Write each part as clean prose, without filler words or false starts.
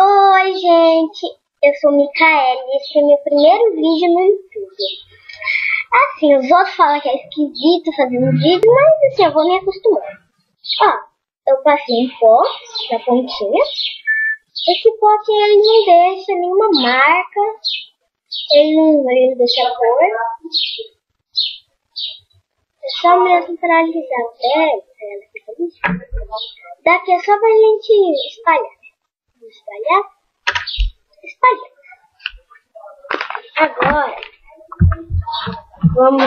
Oi, gente, eu sou Micaele e esse é meu primeiro vídeo no YouTube. Assim, os outros falam que é esquisito fazer um vídeo, mas assim, eu vou me acostumar. Ó, eu passei um pó na pontinha. Esse pó aqui, ele não deixa nenhuma marca, ele não deixa cor. É só mesmo para alisar a pele, ela fica lisinha. Daqui é só pra gente espalhar. Espalhar. Agora, vamos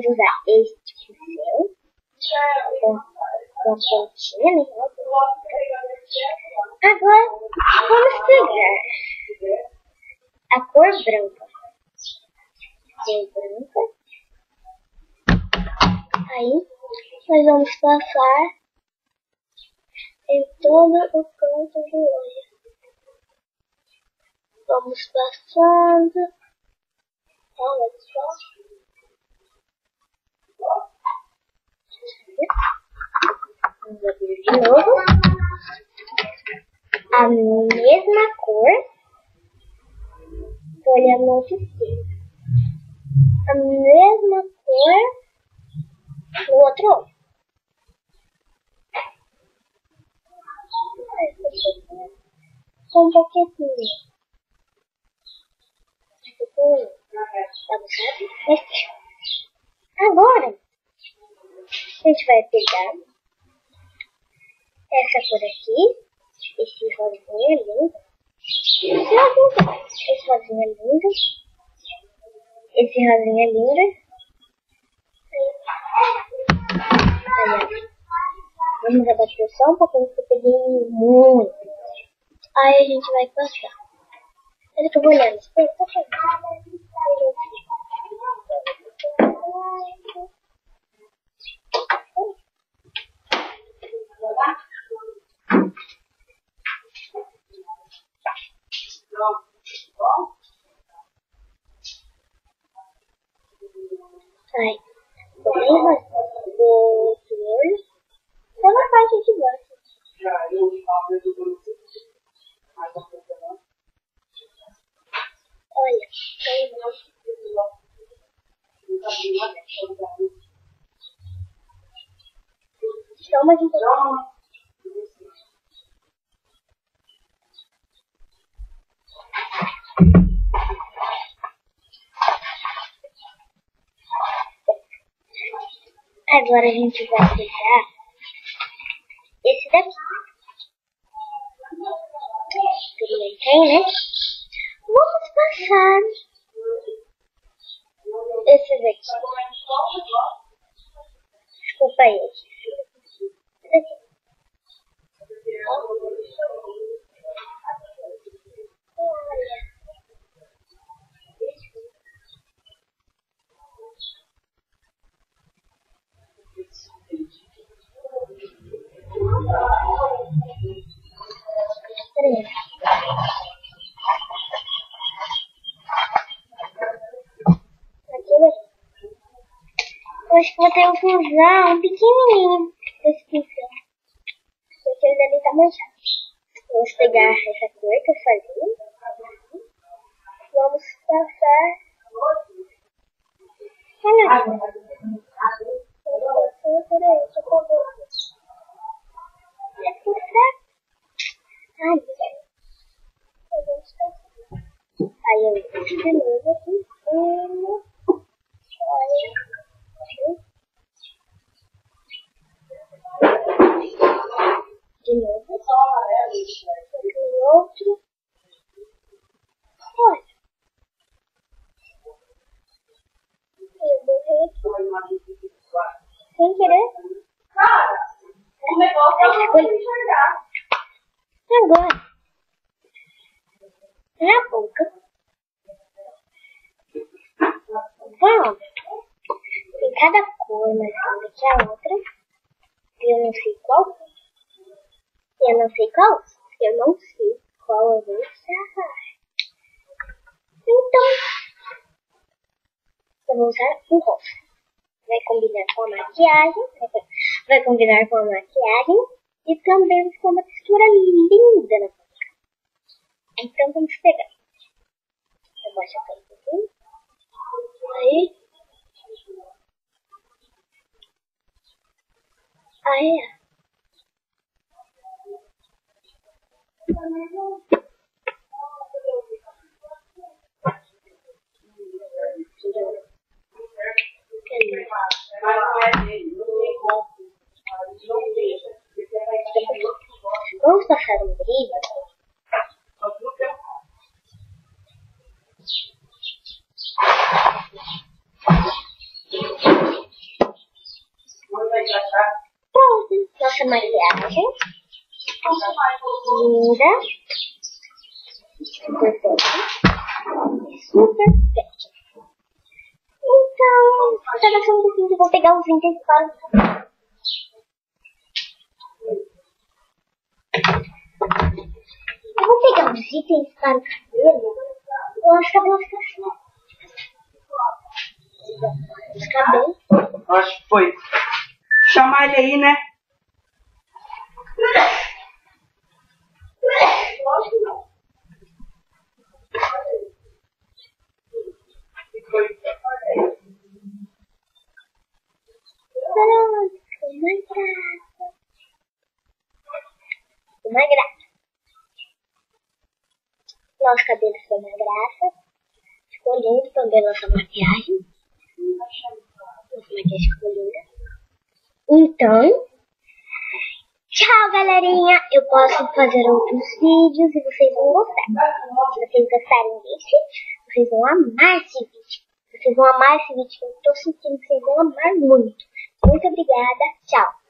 usar este pincel com a pontinha, né? Agora, vamos pegar a cor branca. Aí, nós vamos passar em todo o canto do olho. Vamos passando. Olha só. Vamos abrir de novo. A mesma cor. Tô olhando no espelho. A mesma cor no outro olho. Um pouquinho. Agora, a gente vai pegar essa cor aqui, esse rosinha lindo, esse rosinha lindo, vamos abaixar só um pouquinho porque eu peguei muito. Aí a gente vai passar. Ele que eu vou olhando, espera, tá fazendo. Aí, bem rosinha do outro olho, só na parte de baixo. Olha, toma de novo. Agora a gente vai pegar esse daqui. Experimentei, né? Vamos passar esse daqui. Desculpa aí. Eu acho que vou ter que usar um pequenininho desse pincel, porque ele ali tá manchado. Vamos pegar essa cor que eu falei. Vamos passar. Olha aí eu deixo de novo aqui. De novo. Outro. Olha. Eu borrei aqui. Sem querer. O negócio é enxergar. Agora. Na boca. Vamos. Tem cada cor mais linda que a outra. Eu não sei qual. Eu não sei qual eu vou usar. Então, eu vou usar o rosa. Vai combinar com a maquiagem. E também ficou uma textura linda na boca. Então vamos pegar. Eu vou achar um pouquinho. Aí. Aí. Vamos passar um brilho. Pronto, nossa maquiagem. Linda. Super fake. Super fake. Então, tá gostando do vídeo? Eu vou pegar os itens para o cabelo. Eu vou pegar os itens para o cabelo. Eu acho que o cabelo fica assim. Os cabelos. Acho que foi. Chamar ele aí, né? Lógico que não. Pronto, uma graça. Nosso cabelo ficou uma graça. Ficou lindo também nossa maquiagem. Nossa maquiagem ficou linda. Então, tchau galerinha. Eu posso fazer outros vídeos e vocês vão gostar. Se vocês gostarem desse, vocês vão amar esse vídeo. Vocês vão amar esse vídeo. Eu tô sentindo que vocês vão amar muito. Muito obrigada. Tchau.